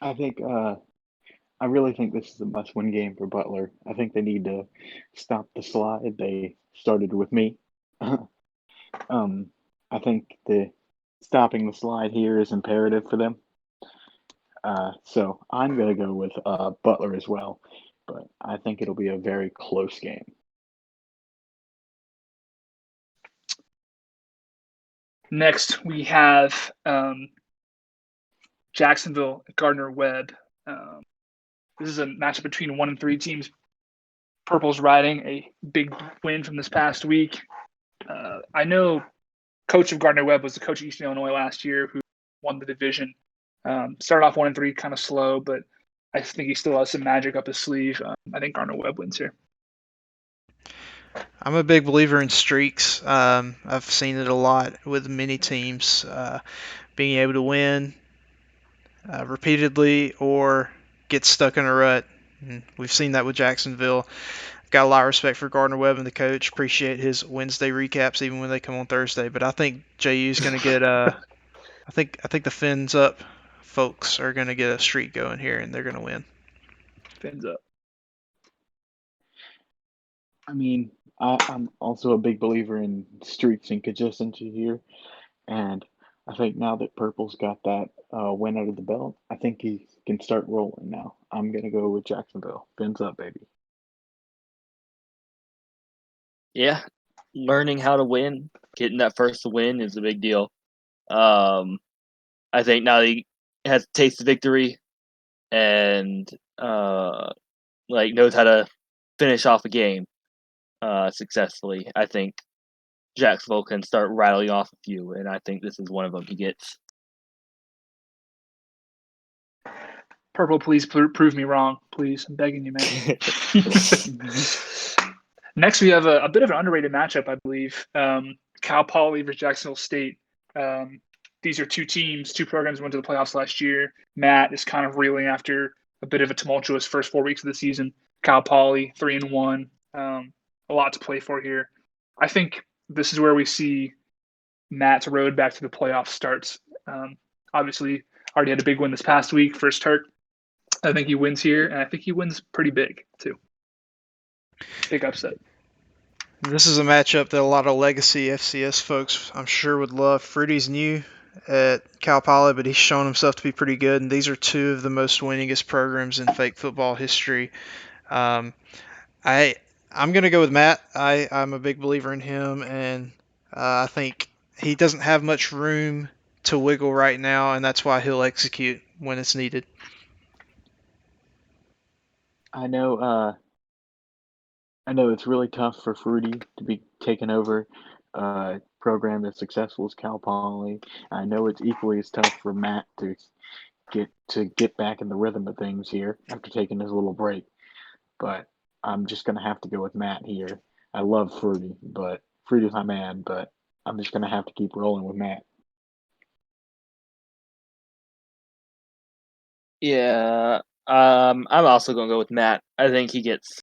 I think I really think this is a must-win game for Butler. I think they need to stop the slide. They started with me. I think the stopping the slide here is imperative for them. So I'm gonna go with Butler as well, but I think it'll be a very close game. Next, we have Jacksonville, Gardner Webb. This is a matchup between 1 and 3 teams. Purple's riding a big win from this past week. I know coach of Gardner Webb was the coach of Eastern Illinois last year who won the division. Started off 1 and 3, kind of slow, but I think he still has some magic up his sleeve. I think Gardner Webb wins here. I'm a big believer in streaks. I've seen it a lot with many teams being able to win repeatedly or get stuck in a rut. And we've seen that with Jacksonville. Got a lot of respect for Gardner Webb and the coach. Appreciate his Wednesday recaps even when they come on Thursday. But I think JU's going to get I think the fins up folks are going to get a streak going here and they're going to win. Fins up. I mean, I'm also a big believer in streaks and consistency here, and I think now that Purple's got that win out of the belt, I think he can start rolling now. I'm gonna go with Jacksonville. Fins up, baby. Yeah, learning how to win, getting that first win is a big deal. I think now he has tasted victory and knows how to finish off a game successfully. I think Jacksonville can start rattling off a few, and I think this is one of them he gets. Purple, please prove me wrong. Please, I'm begging you, man. Next, we have a bit of an underrated matchup, I believe. Cal Poly versus Jacksonville State. These are two programs went to the playoffs last year. Matt is kind of reeling after a bit of a tumultuous first 4 weeks of the season. Cal Poly 3-1. A lot to play for here. I think this is where we see Matt's road back to the playoffs starts. Obviously, already had a big win this past week, first Turk. I think he wins here, and I think he wins pretty big, too. Big upset. This is a matchup that a lot of legacy FCS folks, I'm sure, would love. Fruity's new at Cal Poly, but he's shown himself to be pretty good, and these are two of the most winningest programs in fake football history. I'm going to go with Matt. I'm a big believer in him, and I think he doesn't have much room to wiggle right now, and that's why he'll execute when it's needed. I know it's really tough for Fruity to be taken over a program as successful as Cal Poly. I know it's equally as tough for Matt to get back in the rhythm of things here after taking his little break. But I'm just gonna have to go with Matt here. I love Fruity, but Fruity's my man, but I'm just gonna have to keep rolling with Matt. Yeah, I'm also going to go with Matt. I think he gets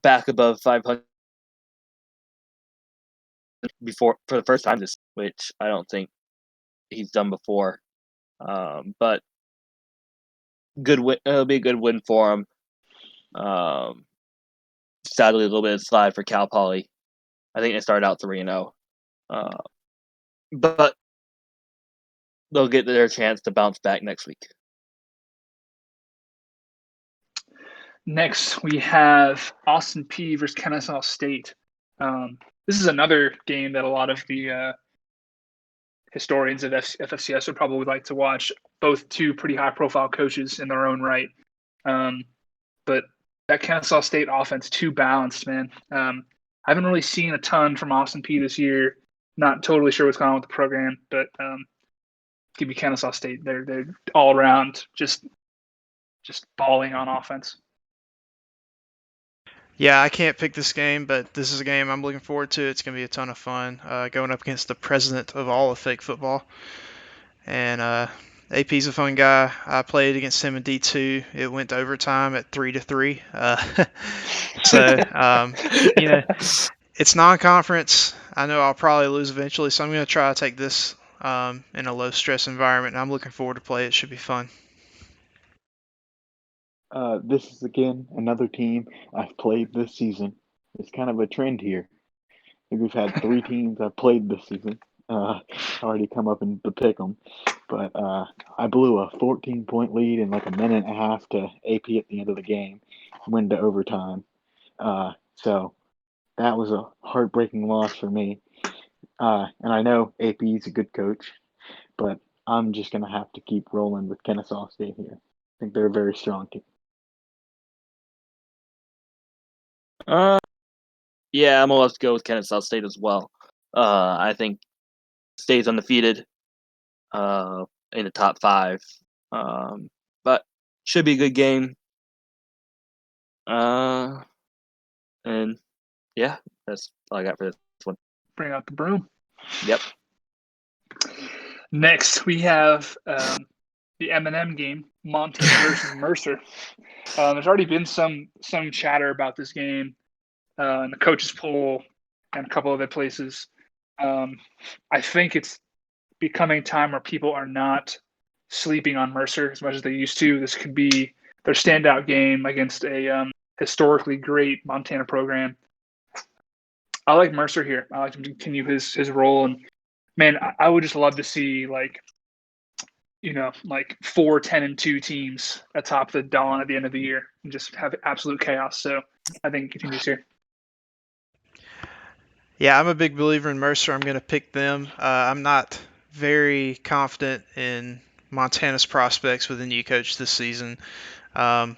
back above 500 for the first time which I don't think he's done before. But good win. It'll be a good win for him. Sadly, a little bit of slide for Cal Poly. I think they started out 3-0, but they'll get their chance to bounce back next week. Next, we have Austin Peay versus Kennesaw State. This is another game that a lot of the historians of FFCS would probably like to watch. Both two pretty high-profile coaches in their own right. But that Kennesaw State offense, too balanced, man. I haven't really seen a ton from Austin Peay this year. Not totally sure what's going on with the program, but give me Kennesaw State. They're all around just balling on offense. Yeah, I can't pick this game, but this is a game I'm looking forward to. It's going to be a ton of fun going up against the president of all of fake football. And AP's a fun guy. I played against him in D2. It went to overtime at 3-3. It's non-conference. I know I'll probably lose eventually, so I'm going to try to take this in a low-stress environment, and I'm looking forward to play. It should be fun. This is again another team I've played this season. It's kind of a trend here. I think we've had 3 teams I've played this season. Already come up in the pick 'em, but I blew a 14-point lead in like a minute and a half to AP at the end of the game, went to overtime. So that was a heartbreaking loss for me. And I know AP is a good coach, but I'm just gonna have to keep rolling with Kennesaw State here. I think they're a very strong team. Yeah, I'm gonna have to go with Kennesaw State as well. I think State's undefeated in the top 5. But should be a good game. And yeah, that's all I got for this one. Bring out the broom. Yep. Next, we have the M&M game, Montana versus Mercer. There's already been some chatter about this game in the coaches poll and a couple other places. I think it's becoming time where people are not sleeping on Mercer as much as they used to. This could be their standout game against a historically great Montana program. I like Mercer here. I like him to continue his role, and man, I would just love to see like 4 10-2 teams atop the Dawn at the end of the year and just have absolute chaos. So I think it continues here. Yeah, I'm a big believer in Mercer. I'm going to pick them. I'm not very confident in Montana's prospects with a new coach this season. I'm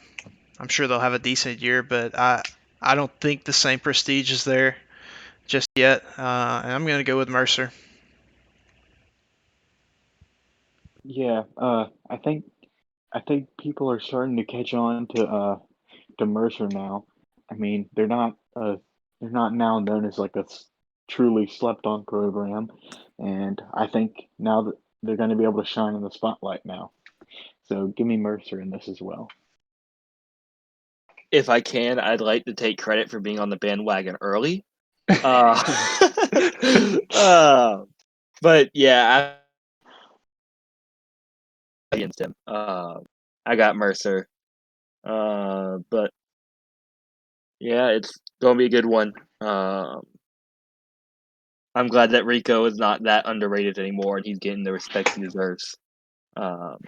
sure they'll have a decent year, but I don't think the same prestige is there just yet. And I'm going to go with Mercer. Yeah, I think people are starting to catch on to Mercer now. I mean, they're not now known as like a truly slept on program, and I think now that they're going to be able to shine in the spotlight now. So give me Mercer in this as well. If I can, I'd like to take credit for being on the bandwagon early. But yeah, against him. I got Mercer. But yeah, it's gonna be a good one. I'm glad that Rico is not that underrated anymore, and he's getting the respect he deserves. But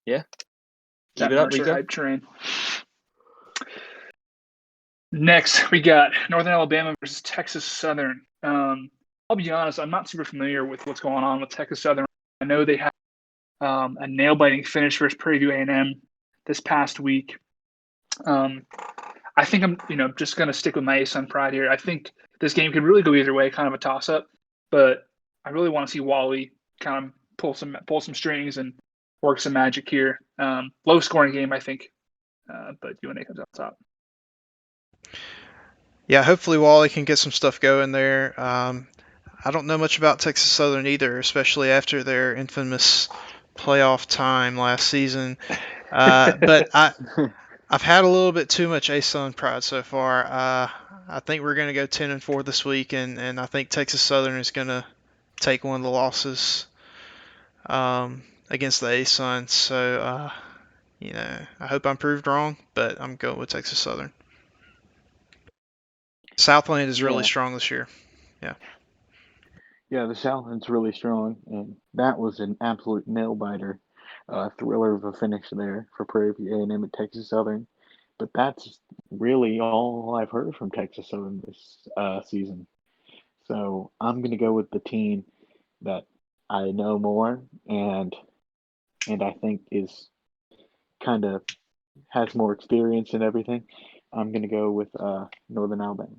yeah, keep That it up, Mercer Rico. hype train. Next, we got Northern Alabama versus Texas Southern. I'll be honest, I'm not super familiar with what's going on with Texas Southern. I know they had a nail-biting finish versus Prairie View A&M this past week. I think I'm, just going to stick with my ASUN pride here. I think this game could really go either way, kind of a toss-up, but I really want to see Wally kind of pull some strings and work some magic here. Low-scoring game, I think, but UNA comes out top. Yeah, hopefully Wally can get some stuff going there. I don't know much about Texas Southern either, especially after their infamous playoff time last season. But I've had a little bit too much ASUN pride so far. I think we're going to go 10-4 this week, and I think Texas Southern is going to take one of the losses against the ASUN. So, I hope I'm proved wrong, but I'm going with Texas Southern. Southland is really strong this year. Yeah, the Southland's really strong, and that was an absolute nail biter, thriller of a finish there for Prairie View A&M at Texas Southern. But that's really all I've heard from Texas Southern this season. So I'm gonna go with the team that I know more and I think is kind of has more experience and everything. I'm gonna go with Northern Alabama.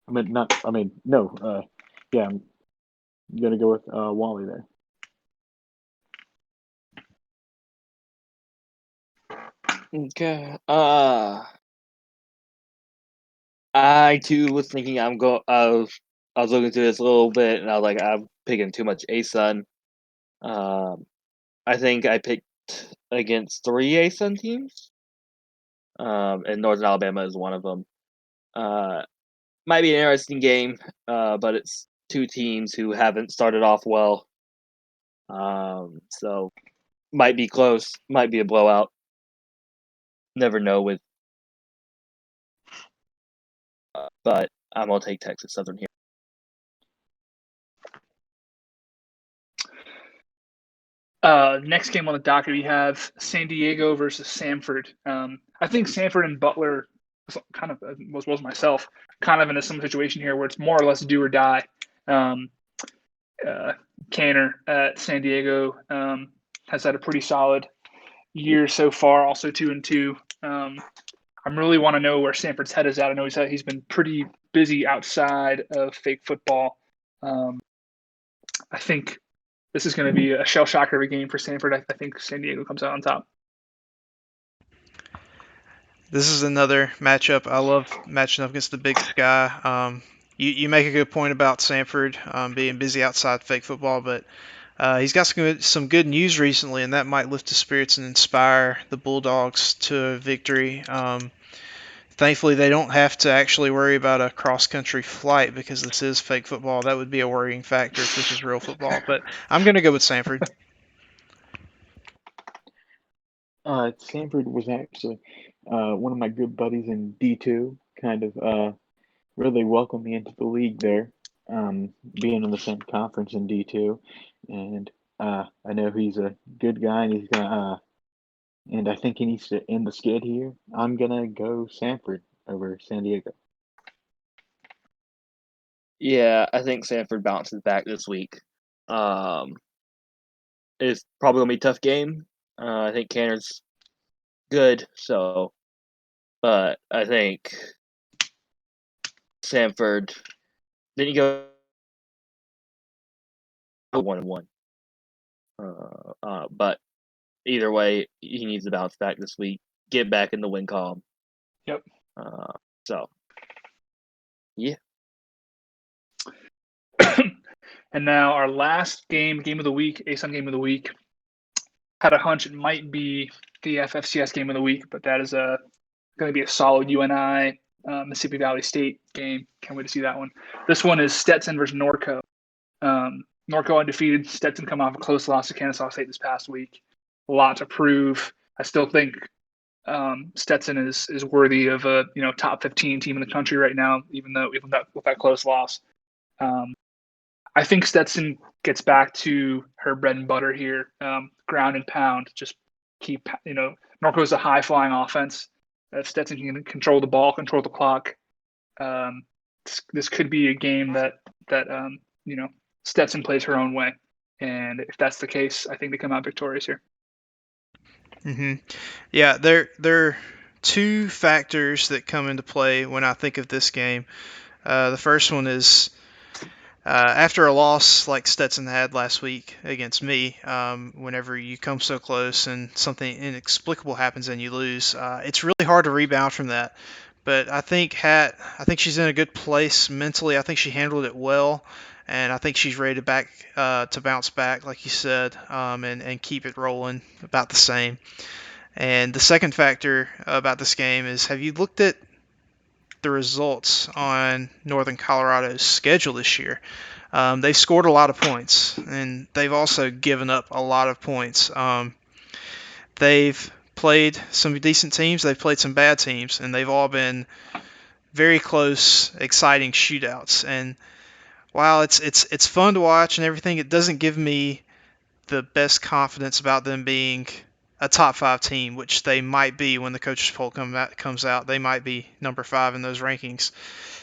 Yeah, I'm gonna go with Wally there. Okay. I too was thinking I was looking through this a little bit, and I was like, I'm picking too much ASUN. I think I picked against 3 ASUN teams. And Northern Alabama is one of them. Might be an interesting game, but it's 2 teams who haven't started off well. So might be close, might be a blowout. never know with. But I'm gonna take Texas Southern here. Next game on the docket, we have San Diego versus Samford. I think Samford and Butler kind of, as well as myself, kind of in a similar situation here where it's more or less do or die. Canner at San Diego has had a pretty solid year so far, also 2-2. I really want to know where Samford's head is at. I know he's been pretty busy outside of fake football. I think this is going to be a shell shocker of a game for Samford. I think San Diego comes out on top. This is another matchup. I love matching up against the Big Sky. You make a good point about Samford being busy outside fake football, but he's got some good news recently, and that might lift the spirits and inspire the Bulldogs to a victory. Thankfully, they don't have to actually worry about a cross-country flight because this is fake football. That would be a worrying factor if this was real football. But I'm going to go with Samford. Sanford was actually one of my good buddies in D2. Kind of really welcomed me into the league there, being in the same conference in D2, and I know he's a good guy, and he's gonna. And I think he needs to end the skid here. I'm gonna go Sanford over San Diego. Yeah, I think Samford bounces back this week. It's probably gonna be a tough game. I think Canner's good, but I think Samford. Then you go 1-1. But either way, he needs to bounce back this week, get back in the win column. Yep. So, yeah. And now our last game of the week, ASUN game of the week. Had a hunch it might be the FFCS game of the week, but that is going to be a solid UNI Mississippi Valley State game. Can't wait to see that one. This one is Stetson versus Norco. Norco undefeated. Stetson come off a close loss to Kennesaw State this past week. A lot to prove. I still think Stetson is worthy of a top 15 team in the country right now, even with that close loss. I think Stetson gets back to her bread and butter here, ground and pound. Just keep, Norco's a high flying offense. If Stetson can control the ball, control the clock, this could be a game that Stetson plays her own way. And if that's the case, I think they come out victorious here. Mm-hmm. Yeah, there are two factors that come into play when I think of this game. The first one is after a loss like Stetson had last week against me, whenever you come so close and something inexplicable happens and you lose, it's really hard to rebound from that. But I think she's in a good place mentally. I think she handled it well, and I think she's ready to bounce back, like you said, and keep it rolling about the same. And the second factor about this game is, have you looked at the results on Northern Colorado's schedule this year? They've scored a lot of points, and they've also given up a lot of points. They've played some decent teams, they've played some bad teams, and they've all been very close, exciting shootouts. And while it's fun to watch and everything, it doesn't give me the best confidence about them being a top 5 team, which they might be when the coaches poll comes out. They might be number 5 in those rankings.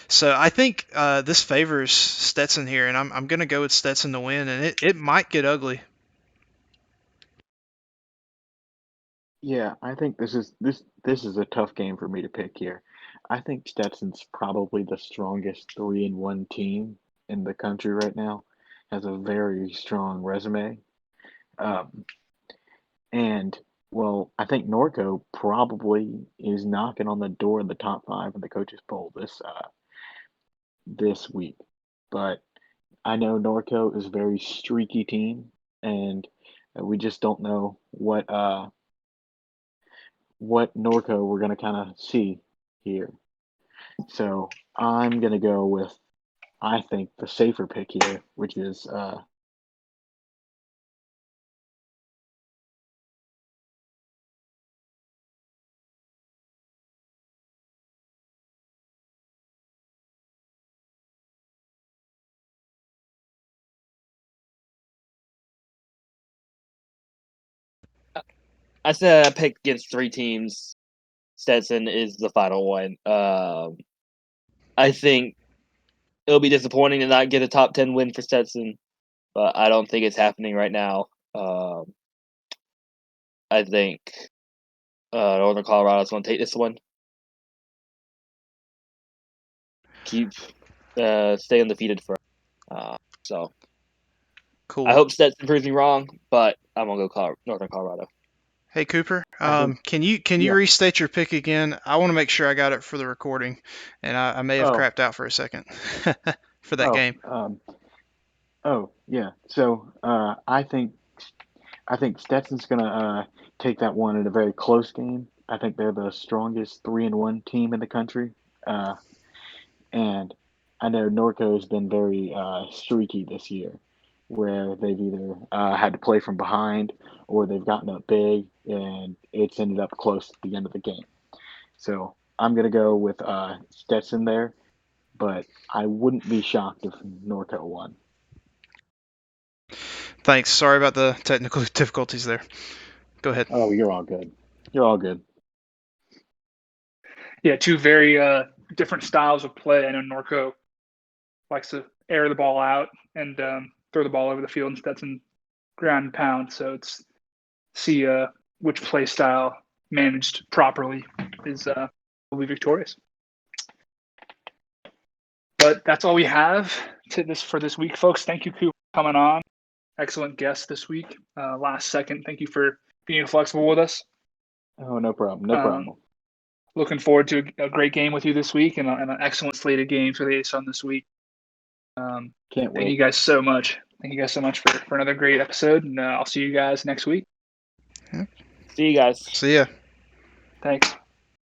So I think this favors Stetson here, and I'm going to go with Stetson to win, and it might get ugly. Yeah, I think this is a tough game for me to pick here. I think Stetson's probably the strongest 3-1 team in the country right now. Has a very strong resume. And well, I think Norco probably is knocking on the door in the top 5 in the coaches poll this week. But I know Norco is a very streaky team, and we just don't know what Norco we're gonna kind of see here. So I'm gonna go with, I think, the safer pick here, which is I said I picked against 3 teams. Stetson is the final one. I think it'll be disappointing to not get a top 10 win for Stetson, but I don't think it's happening right now. I think Northern Colorado's going to take this one. Stay undefeated for. So Cool. I hope Stetson proves me wrong, but I'm gonna go Northern Colorado. Hey Cooper, I think- can you yeah. restate your pick again? I want to make sure I got it for the recording, and I may have Oh. crapped out for a second for that game. Yeah. So I think Stetson's gonna take that one in a very close game. I think they're the strongest 3-1 team in the country, and I know Norco has been very streaky this year, where they've either had to play from behind or they've gotten up big and it's ended up close at the end of the game. So I'm gonna go with Stetson there, but I wouldn't be shocked if Norco won. Thanks. Sorry about the technical difficulties there. Go ahead. Oh, you're all good. You're all good. Yeah, two very different styles of play. I know Norco likes to air the ball out and throw the ball over the field, and Stetson ground and pound. So it's see which play style managed properly is will be victorious. But that's all we have for this week, folks. Thank you, Coop, for coming on. Excellent guest this week. Last second, thank you for being flexible with us. Oh, no problem. No problem. Looking forward to a great game with you this week and an excellent slate of games for the ASUN this week. Can't Thank wait. you guys so much. Thank you guys so much for another great episode, and I'll see you guys next week. See you guys. See ya. Thanks.